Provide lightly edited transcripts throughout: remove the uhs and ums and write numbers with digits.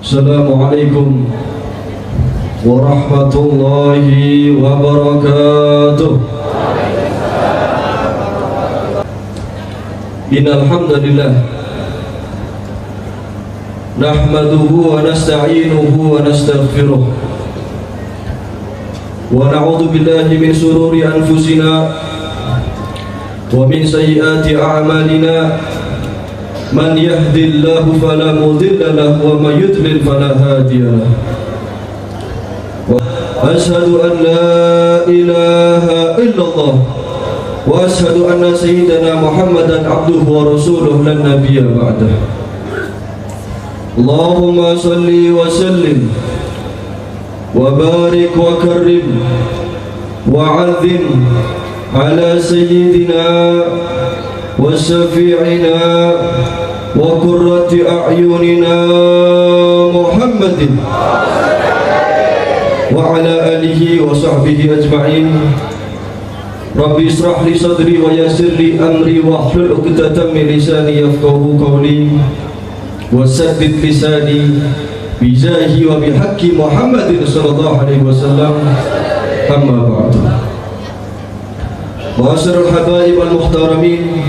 Assalamualaikum warahmatullahi wabarakatuh. Innal hamdalillah nahmaduhu wa nasta'inuhu wa nastaghfiruh wa na'udzu billahi min shururi anfusina wa min sayyiati a'malina. Man yahdihillahu fala mudilla lahu wa may yudlil fala hadiya lahu. Asyhadu an la ilaha illallah wa asyhadu anna sayyidana Muhammadan abduhu wa rasuluhu lan nabiyya ba'dah. Allahumma salli wa sallim wa barik wa karrim wa 'azzim ala sayyidina wa syafi'ina wa qurrati a'yunina Muhammadin wa ala alihi wa sahbihi ajma'in. Rabbi israh li sadri wa yassir li amri wa hlul 'uqdatam min lisani yafqahu qawli wa saddid lisani bi jahi wa bi haqqi Muhammadin sallallahu alaihi wasallam. Amma ba'du. Ma'asyiral habaib al-muhtaramin,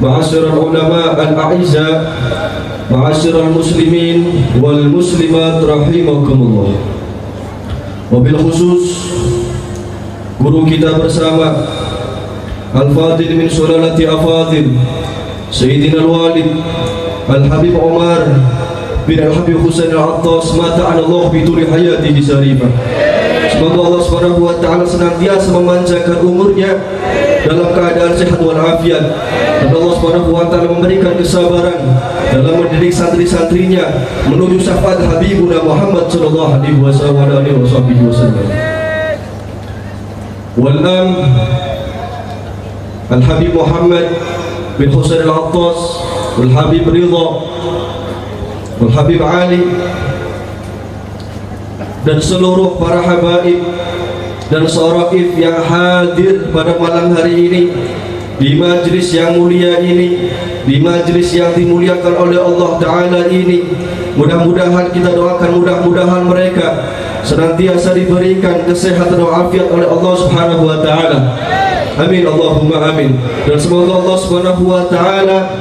ma'asyiral ulama al-a'izza, ma'asyiral muslimin wal muslimat rahimakumullah. Wabil khusus guru kita bersama Al-Fadil min sulalati afadil Sayyidina Al-Walid Al-Habib Umar bin Al-Habib Husain Al-Attas mata'ala Allah bituli hayatihi sarifah. Semoga Allah Subhanahu wa ta'ala senantiasa memanjangkan umurnya dalam keadaan sehat walafiat, dan Allah Subhanahu wa ta'ala memberikan kesabaran dalam mendidik santri-santrinya menuju syafaat Habibuna Muhammad sallallahu alaihi wasallam. Walam Al-Habib Muhammad bin Husain Al-Attas, Al-Habib Ridha, Al-Habib Ali, dan seluruh para habaib dan saraif yang hadir pada malam hari ini di majlis yang mulia ini, di majlis yang dimuliakan oleh Allah Ta'ala ini. Mudah-mudahan kita doakan, mudah-mudahan mereka senantiasa diberikan kesehatan dan afiat oleh Allah Subhanahu wa Ta'ala. Amin Allahumma amin. Dan semoga Allah Subhanahu wa Ta'ala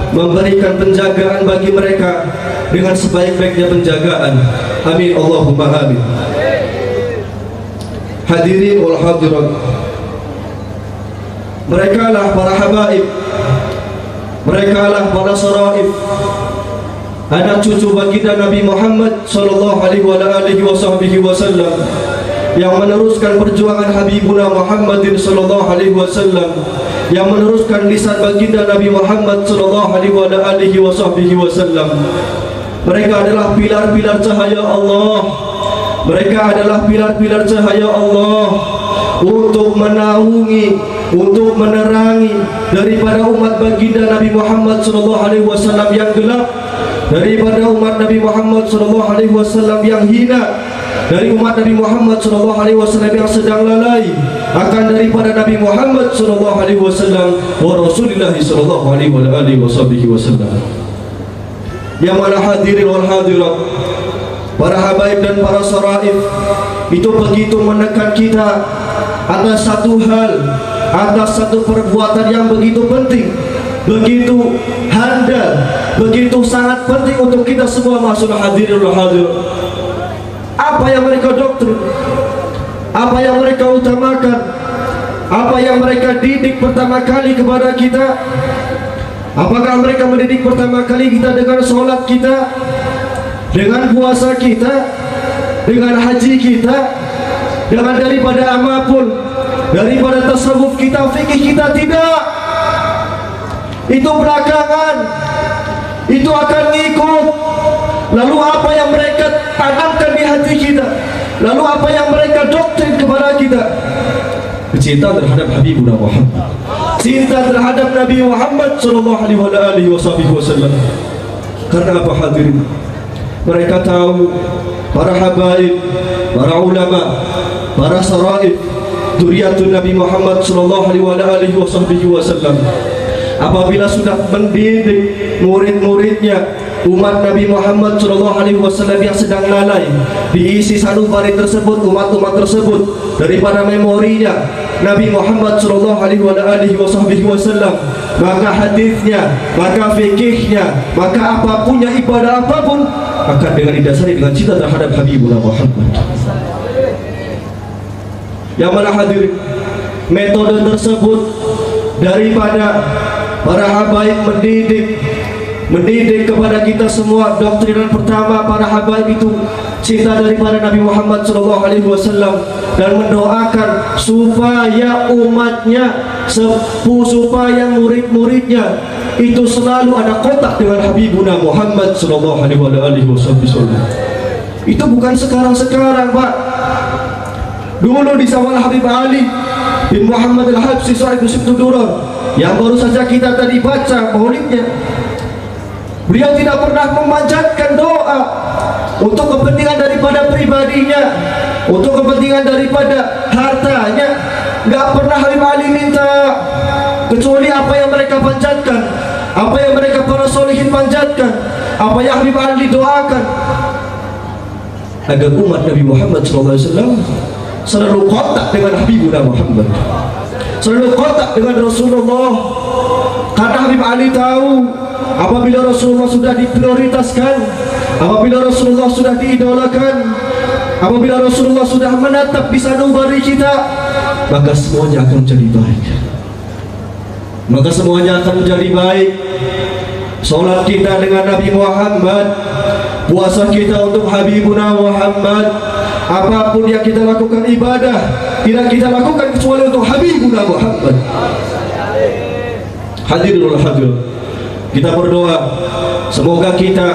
memberikan penjagaan bagi mereka dengan sebaik-baiknya penjagaan. Amin Allahumma amin. Hadirin wal hadirat, mereka lah para habaib, mereka lah para saraif, anak cucu baginda Nabi Muhammad sallallahu alaihi wasallam yang meneruskan perjuangan Habibuna Muhammadin sallallahu alaihi wasallam, yang meneruskan lisan baginda Nabi Muhammad sallallahu alaihi wasallam. Mereka adalah pilar-pilar cahaya Allah. Mereka adalah pilar-pilar cahaya Allah untuk menaungi, untuk menerangi daripada umat baginda Nabi Muhammad sallallahu alaihi wasallam yang gelap, daripada umat Nabi Muhammad sallallahu alaihi wasallam yang hina, dari umat Nabi Muhammad sallallahu alaihi wasallam yang sedang lalai, akan daripada Nabi Muhammad sallallahu alaihi wasallam wa Rasulullah sallallahu alaihi wasallam. Yang mana hadirin wal hadirat, para habaib dan para saraif itu begitu menekan kita atas satu hal, atas satu perbuatan yang begitu penting, begitu handal, begitu sangat penting untuk kita semua. Maksud hadirin wal hadirat, apa yang mereka doktrin, apa yang mereka utamakan, apa yang mereka didik pertama kali kepada kita. Apakah mereka mendidik pertama kali kita dengan sholat kita, dengan puasa kita, dengan haji kita, dengan daripada apapun, daripada tasawuf kita, fikih kita? Tidak. Itu belakangan, itu akan ngikut. Lalu apa yang mereka tanamkan di hati kita, lalu apa yang mereka doktrin kepada kita? Cinta terhadap Habibuna Muhammad, cinta terhadap Nabi Muhammad sallallahu alaihi wasallam. Karena apa hadirin? Mereka tahu para habaib, para ulama, para saraif, dzurriyyatun Nabi Muhammad sallallahu alaihi wasallam apabila sudah mendidik murid-muridnya umat Nabi Muhammad SAW yang sedang lalai. Diisi sanubari tersebut, umat-umat tersebut, daripada memorinya Nabi Muhammad SAW, maka hadisnya, maka fikihnya, maka apapunnya, ibadah apapun akan dengan didasari dengan cinta terhadap Habibullah Muhammad. Yang mana hadirin, metode tersebut daripada para habaib mendidik kepada kita semua. Doktrinan pertama para habaib itu cinta daripada Nabi Muhammad SAW dan mendoakan supaya umatnya, supaya murid-muridnya itu selalu ada kontak dengan Habibuna Muhammad SAW. Itu bukan sekarang-sekarang, Pak. Dulu di zaman Habib Ali bin Muhammad al-Habsyi sahibu Sibtudurar yang baru saja kita tadi baca maulidnya, beliau tidak pernah memanjatkan doa untuk kepentingan daripada pribadinya, untuk kepentingan daripada hartanya. Nggak pernah Habib Ali minta, kecuali apa yang mereka panjatkan, apa yang mereka para solihin panjatkan, apa yang Habib Ali doakan, agar umat Nabi Muhammad SAW selalu kontak dengan Habibuna Muhammad, selalu kontak dengan Rasulullah. Karena Habib Ali tahu, apabila Rasulullah sudah diprioritaskan, apabila Rasulullah sudah diidolakan, apabila Rasulullah sudah menatap di sanubari kita, maka semuanya akan menjadi baik. Maka semuanya akan menjadi baik. Salat kita dengan Nabi Muhammad, puasa kita untuk Habibuna Muhammad, apapun yang kita lakukan ibadah tidak kita lakukan kecuali untuk Habibuna Muhammad. Hadirul hadir, kita berdoa semoga kita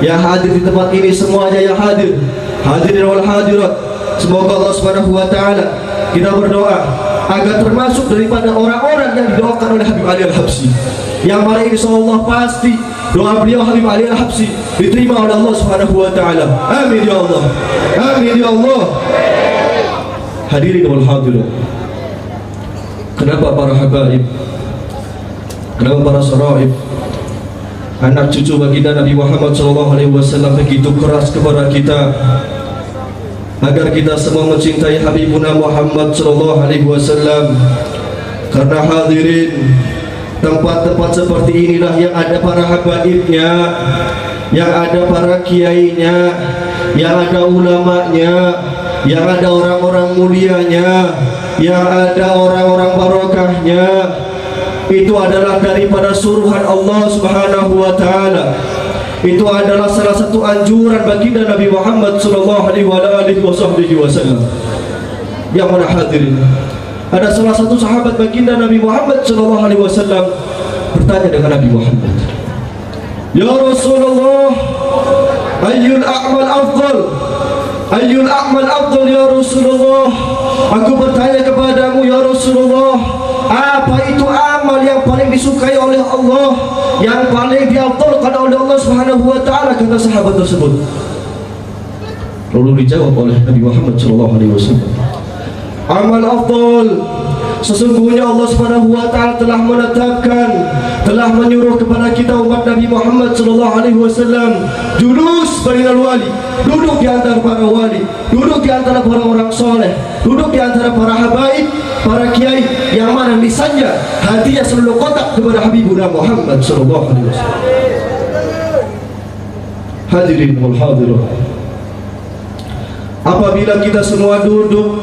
yang hadir di tempat ini semuanya yang hadir, hadirin wal hadirat, semoga Allah Subhanahu wa taala, kita berdoa agar termasuk daripada orang-orang yang didoakan oleh Habib Ali al-Habsyi, yang mana insyaallah pasti doa beliau Habib Ali al-Habsyi diterima oleh Allah Subhanahu wa taala. Amin ya Allah. Amin ya Allah. Hadirin wal hadirat, kenapa para habaib, kenapa para saraif, anak cucu baginda Nabi Muhammad SAW begitu keras kepada kita agar kita semua mencintai Habibuna Muhammad SAW? Karena hadirin, tempat-tempat seperti inilah yang ada para habaibnya, yang ada para kiainya, yang ada ulamanya, yang ada orang-orang mulianya, yang ada orang-orang barokahnya. Itu adalah daripada suruhan Allah Subhanahu wa taala. Itu adalah salah satu anjuran baginda Nabi Muhammad sallallahu alaihi wasallam. Yang mana hadirin, ada salah satu sahabat baginda Nabi Muhammad sallallahu alaihi wasallam bertanya dengan Nabi Muhammad, "Ya Rasulullah, ayyul a'mal afdal? Ayyul a'mal afdal ya Rasulullah?" Aku bertanya kepadamu ya Rasulullah, apa itu amal yang paling disukai oleh Allah, yang paling diafdalkan oleh Allah Subhanahu wa taala, kata sahabat tersebut. Lalu dijawab oleh Nabi Muhammad sallallahu alaihi wasallam, amal afdal, sesungguhnya Allah Subhanahu wa taala telah menetapkan, telah menyuruh kepada kita umat Nabi Muhammad sallallahu alaihi wasallam, julus bainal wali, duduk di antara para wali, duduk di antara para orang soleh, duduk di antara para habaib, para kiai, yang mana lisannya, hatinya selalu kontak kepada Habibuna Muhammad sallallahu alaihi wasallam. Hadirin wal hadirat, apabila kita semua duduk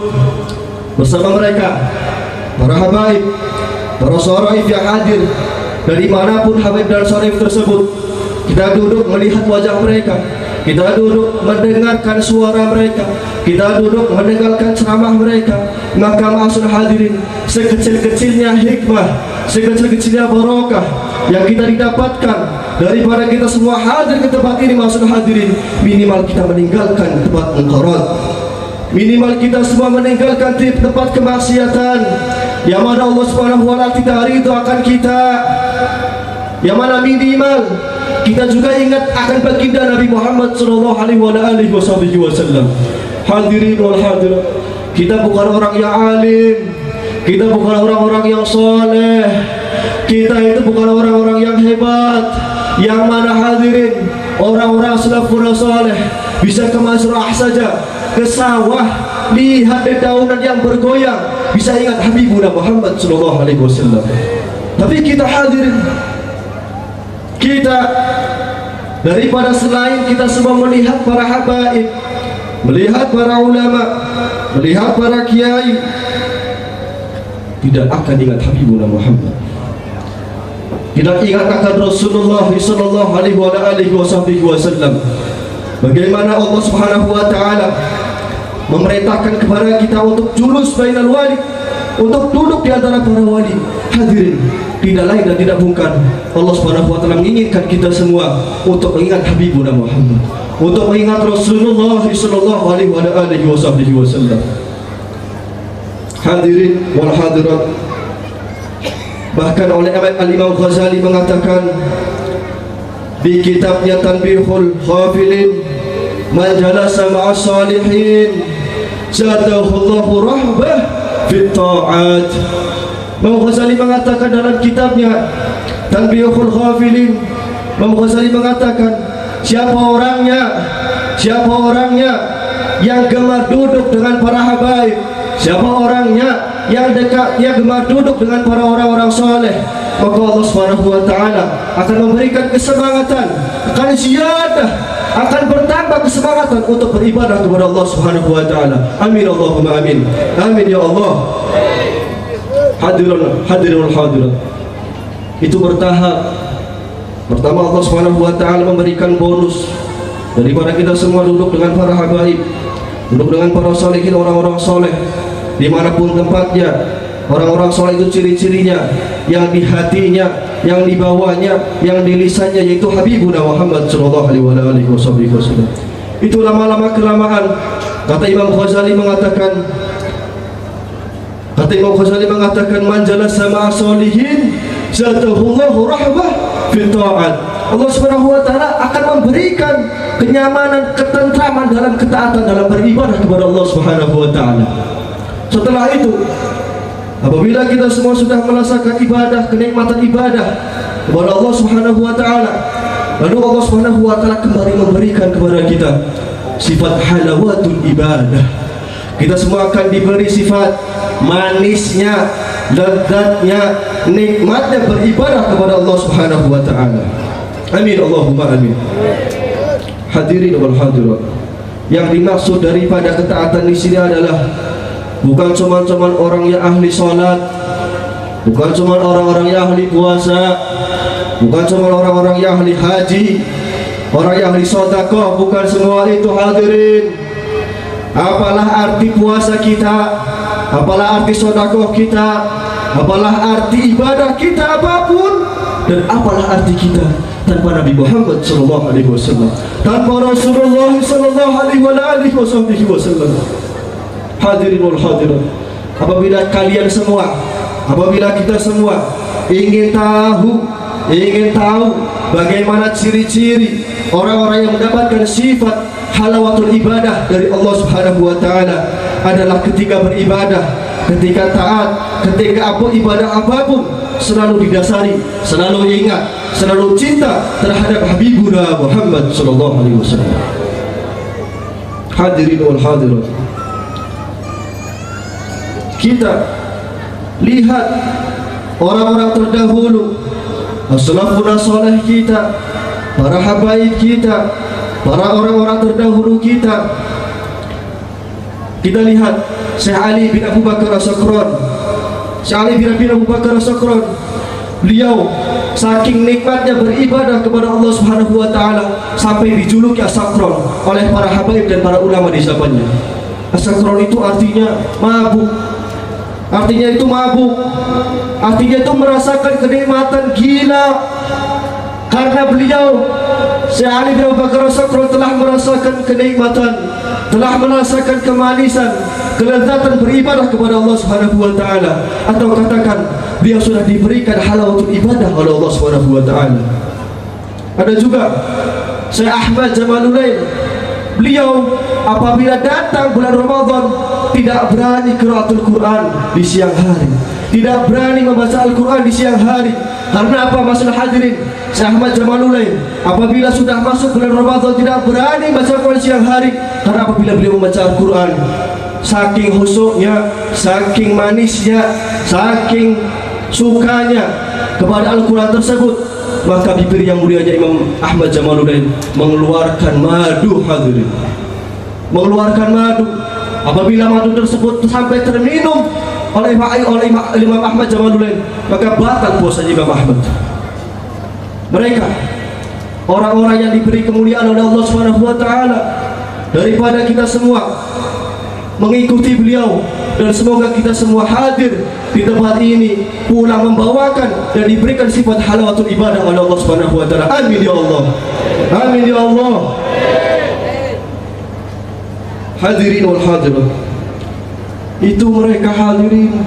bersama mereka, para habaib, para saraif yang hadir dari manapun habaib dan saraif tersebut, kita duduk melihat wajah mereka, kita duduk mendengarkan suara mereka, kita duduk mendengarkan ceramah mereka, maka maksud hadirin, sekecil-kecilnya hikmah, sekecil-kecilnya barokah yang kita didapatkan daripada kita semua hadir ke tempat ini, maksud hadirin, minimal kita meninggalkan tempat munkarat, minimal kita semua meninggalkan tempat kemaksiatan yang mana Allah Subhanahu wa taala tidak ridho akan kita, yang mana minimal kita juga ingat akan baginda Nabi Muhammad sallallahu alaihi wasallam. Hadirin wal hadirat, kita bukan orang yang alim, kita bukan orang-orang yang soleh, kita itu bukan orang-orang yang hebat, yang mana hadirin orang-orang salafun saleh bisa ke mazra'ah saja, ke sawah, lihat dedaunan yang bergoyang, bisa ingat Habibuna Muhammad sallallahu alaihi wasallam. Tapi kita hadirin, kita daripada selain kita semua melihat para habaib, melihat para ulama, melihat para kiai, tidak akan ingat Habibuna Muhammad, tidak ingat akan Rasulullah sallallahu alaihi wasallam. Bagaimana Allah Subhanahu wa taala memerintahkan kepada kita untuk julus bainal wali, untuk duduk di antara para wali. Hadirin, tidak lain dan tidak bukan Allah Subhanahu wa taala menginginkan kita semua untuk mengingat Habibuna Muhammad, untuk mengingat Rasulullah sallallahu alaihi wasallam. Hadirin wal hadirat, bahkan oleh Al-Imam Ghazali mengatakan di kitabnya Tanbihul Ghafilin, man jalasa ma'as salihin zadahullahu rahbah fit ta'at. Imam Ghazali mengatakan dalam kitabnya Tanbihul Ghafilin, Imam Ghazali mengatakan siapa orangnya yang gemar duduk dengan para habaib, siapa orangnya yang gemar duduk dengan para orang-orang soleh, maka Allah Subhanahu wa taala akan memberikan kesemangatan, akan ziyadah, akan bertambah kesemangatan untuk beribadah kepada Allah Subhanahu wa taala. Amin Allahumma amin. Amin ya Allah. Hadirin hadirat, itu bertahap. Pertama, Allah Subhanahu wa taala memberikan bonus daripada kita semua duduk dengan para habaib, duduk dengan para salihin, orang-orang soleh dimanapun tempatnya. Orang-orang soleh itu ciri-cirinya, yang di hatinya, yang di bawahnya, yang di lisannya, yaitu Habibuna Muhammad sallallahu alaihi wasallam. Itu lama-lama kelamaan, kata Imam Ghazali mengatakan, man jalasa ma'a sholihin zadahullahu rahmah fit ta'at. Allah Subhanahu wa taala akan memberikan kenyamanan, ketentraman dalam ketaatan, dalam beribadah kepada Allah Subhanahu wa taala. Setelah itu, apabila kita semua sudah merasakan ibadah, kenikmatan ibadah kepada Allah Subhanahu wa taala, lalu Allah Subhanahu wa taala kembali memberikan kepada kita sifat halawatul ibadah. Kita semua akan diberi sifat manisnya, lezatnya, nikmatnya beribadah kepada Allah Subhanahu wa taala. Amin Allahumma amin. Hadirin wal hadirat, yang dimaksud daripada ketaatan di sini adalah bukan cuma orang yang ahli salat, bukan cuma orang-orang yang ahli puasa, bukan cuma orang-orang yang ahli haji, orang yang ahli sedekah, bukan semua itu hadirin. Apalah arti puasa kita, apalah arti sedekah kita, apalah arti ibadah kita apapun, dan apalah arti kita tanpa Nabi Muhammad sallallahu alaihi wasallam, tanpa Rasulullah sallallahu alaihi wasallam. Hadirin wal hadirat, apabila kalian semua, apabila kita semua ingin tahu bagaimana ciri-ciri orang-orang yang mendapatkan sifat halawatul ibadah dari Allah Subhanahu wa taala, adalah ketika beribadah, ketika taat, ketika ibadah apapun selalu didasari, selalu ingat, selalu cinta terhadap Habibuna Muhammad sallallahu alaihi wasallam. Hadirin wal hadirat, kita lihat orang-orang terdahulu, as-salafun salih kita, para habaib kita, para orang-orang terdahulu kita. Kita lihat Syekh Ali bin Abu Bakar As-Sakran. Syekh Ali bin Abu Bakar As-Sakran, beliau saking nikmatnya beribadah kepada Allah Subhanahu wa taala sampai dijuluki As-Sakran oleh para habaib dan para ulama di zamannya. As-Sakran itu artinya mabuk. Artinya itu mabuk. Artinya itu merasakan kenikmatan gila. Karena beliau Syekh Ali bin Abu Bakar As-Sakran telah merasakan kenikmatan, telah merasakan kemanisan, kelezatan beribadah kepada Allah Subhanahu wa taala, atau katakan dia sudah diberikan halawatul ibadah oleh Allah Subhanahu wa taala. Ada juga Syekh Ahmad Jamalulain, beliau apabila datang bulan Ramadan tidak berani qiraatul Quran di siang hari, tidak berani membaca Al-Quran di siang hari. Karena apa masalah hadirin? Syekh Ahmad Jamalulain apabila sudah masuk bulan Ramadan tidak berani baca Al-Quran siang hari. Karena apabila beliau membaca Al-Quran, saking khusyuknya, saking manisnya, saking sukanya kepada Al-Quran tersebut, maka bibir yang mulianya Imam Ahmad Jamalulain mengeluarkan madu, hadirin, mengeluarkan madu. Apabila madu tersebut sampai terminum oleh Imam Ahmad Jamalulain, maka batal puasa Imam Ahmad. Mereka orang-orang yang diberi kemuliaan oleh Allah Subhanahu wa taala. Daripada kita semua mengikuti beliau, dan semoga kita semua hadir di tempat ini pulang membawakan dan diberikan sifat halawatul ibadah oleh Allah Subhanahu wa taala. Amin ya Allah. Amin ya Allah. Hadirin wal hadirat, itu mereka hadirin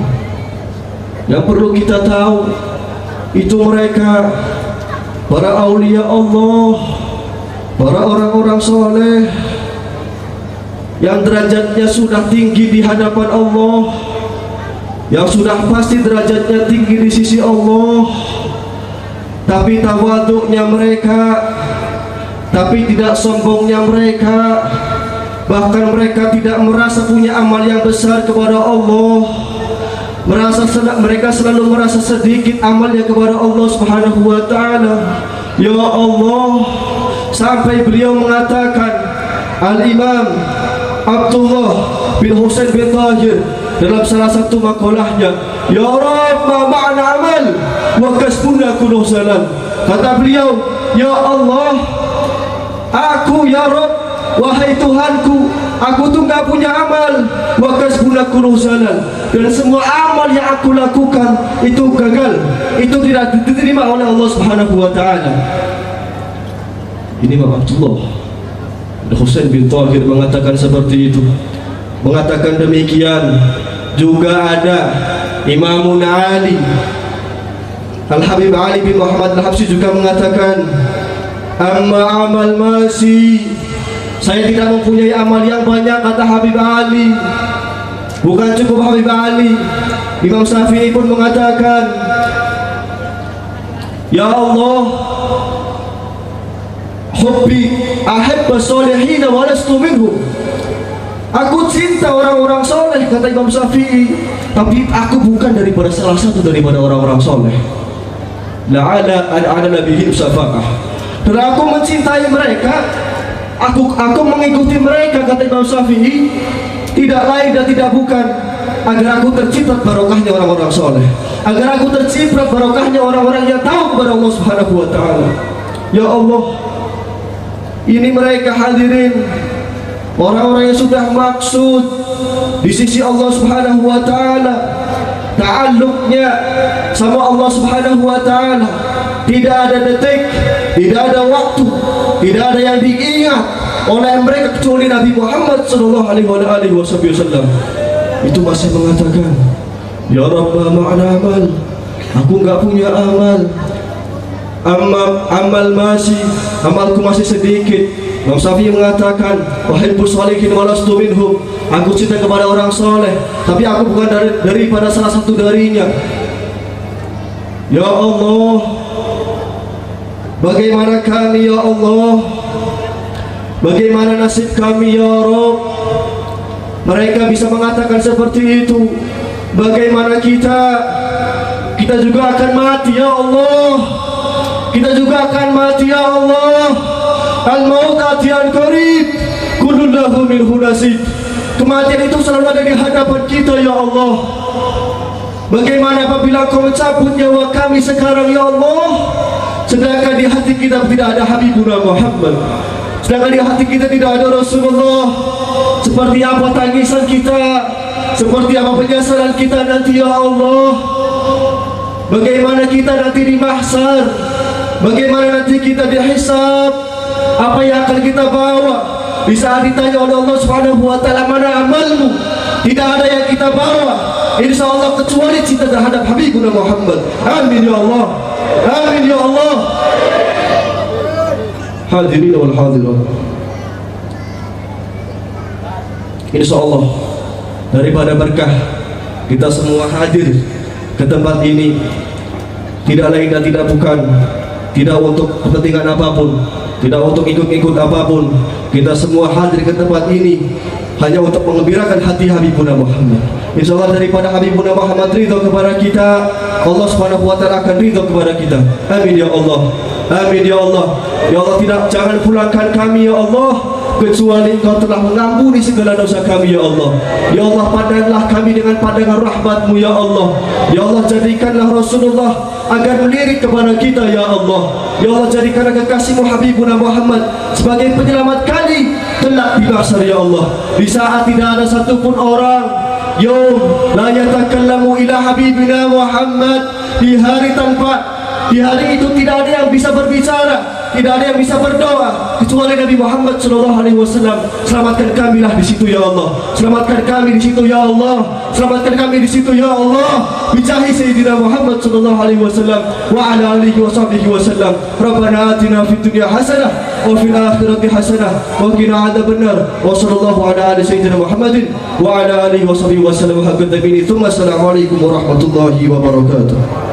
yang perlu kita tahu. Itu mereka para aulia Allah, para orang-orang soleh yang derajatnya sudah tinggi di hadapan Allah, yang sudah pasti derajatnya tinggi di sisi Allah. Tapi tawaduknya mereka, tapi tidak sombongnya mereka, bahkan mereka tidak merasa punya amal yang besar kepada Allah. Mereka selalu merasa sedikit amalnya kepada Allah Subhanahu wa taala. Ya Allah, sampai beliau mengatakan, Al-Imam Abdullah bin Husain bin Tahir dalam salah satu makalahnya, ya Rabb, ma ma'na amal wa kasbuna kullu salam. Kata beliau, ya Allah, aku ya Rabb, wahai Tuhanku, aku tuh gak punya amal, wa kasbuna kullu salam, dan semua amal yang aku lakukan itu gagal, itu tidak diterima oleh Allah Subhanahu wa taala. Ini Imam Abdullah Husain bin Tahir mengatakan seperti itu. Mengatakan demikian juga ada Imamun Ali, Al-Habib Ali bin Muhammad Al-Habsyi juga mengatakan, amma amal masih, saya tidak mempunyai amal yang banyak, kata Habib Ali. Bukan cukup Habib Ali, Imam Syafi'i pun mengatakan, ya Allah, hubbi ahibba solihina wa lastu minhum. Aku cinta orang-orang soleh, kata Imam Syafi'i, tapi aku bukan daripada salah satu daripada orang-orang soleh. La'ala an-ala bihim syafaqah. Dan aku mencintai mereka, aku mengikuti mereka, kata Imam Syafi'i, tidak lain dan tidak bukan agar aku terciprat barokahnya orang-orang soleh, agar aku terciprat barokahnya orang-orang yang tahu kepada Allah Subhanahu wa taala. Ya Allah, ini mereka hadirin, orang-orang yang sudah maksud di sisi Allah Subhanahu wa taala, ta'alluqnya sama Allah Subhanahu wa taala. Tidak ada detik, tidak ada waktu, tidak ada yang diingat oleh mereka kecuali Nabi Muhammad sallallahu alaihi wasallam. Itu masih mengatakan, ya Rabb, ma'ana amal, aku enggak punya amal. Amal masih, amalku masih sedikit. Imam Syafi'i mengatakan, wahai sholihin wa lastu minhum, aku cinta kepada orang soleh, tapi aku bukan daripada salah satu darinya. Ya Allah, bagaimana kami ya Allah, bagaimana nasib kami ya Rabb? Mereka bisa mengatakan seperti itu. Bagaimana kita juga akan mati ya Allah, kita juga akan mati ya Allah. Al-maut atiyan qarib, kullu lahu minhu nasib. Kematian itu selalu ada di hadapan kita ya Allah. Bagaimana apabila Kau mencabut nyawa kami sekarang ya Allah, sedangkan di hati kita tidak ada Habibuna Muhammad, sedangkan di hati kita tidak ada Rasulullah. Seperti apa tangisan kita, seperti apa penyesalan kita nanti ya Allah. Bagaimana kita nanti di mahsyar, bagaimana nanti kita dihisab, apa yang akan kita bawa di saat ditanya oleh Allah Subhanahu wa taala, mana amalmu? Tidak ada yang kita bawa insyaallah kecuali cinta terhadap Habibuna Muhammad. Amin ya Allah, amin ya Allah. Hadirin wal hadirat, insyaallah daripada berkah kita semua hadir ke tempat ini tidak lain dan tidak bukan, tidak untuk kepentingan apapun, tidak untuk ikut-ikut apapun. Kita semua hadir ke tempat ini hanya untuk mengembirakan hati Habibuna Muhammad. InsyaAllah daripada Habibuna Muhammad ridho kepada kita, Allah Subhanahu wa ta'ala akan ridho kepada kita. Amin ya Allah, amin ya Allah. Ya Allah, jangan pulangkan kami ya Allah kecuali Engkau telah mengampuni segala dosa kami ya Allah. Ya Allah, pandanglah kami dengan pandangan rahmat-Mu ya Allah. Ya Allah, jadikanlah Rasulullah agar melirik kepada kita ya Allah. Ya Allah, jadikanlah kekasih-Mu Habibuna Muhammad sebagai penyelamat kami kelak di mahsyar ya Allah. Di saat tidak ada satupun orang Yom la yatakallamu ila Habibina Muhammad, di hari itu tidak ada yang bisa berbicara, tidak ada yang bisa berdoa kecuali Nabi Muhammad sallallahu alaihi wasallam. Selamatkan kamilah di situ ya Allah. Selamatkan kami di situ ya Allah. Selamatkan kami di situ ya Allah. Bijahi Sayyidina Muhammad sallallahu alaihi wasallam wa ala alihi wa sahbihi wasallam. Rabbana atina fid dunya hasanah wa fil akhirati hasanah wa qina adzabannar. Wa sallallahu ala ali sayyidina Muhammadin wa ala alihi wa sahbihi wasallam. Assalamualaikum warahmatullahi wabarakatuh.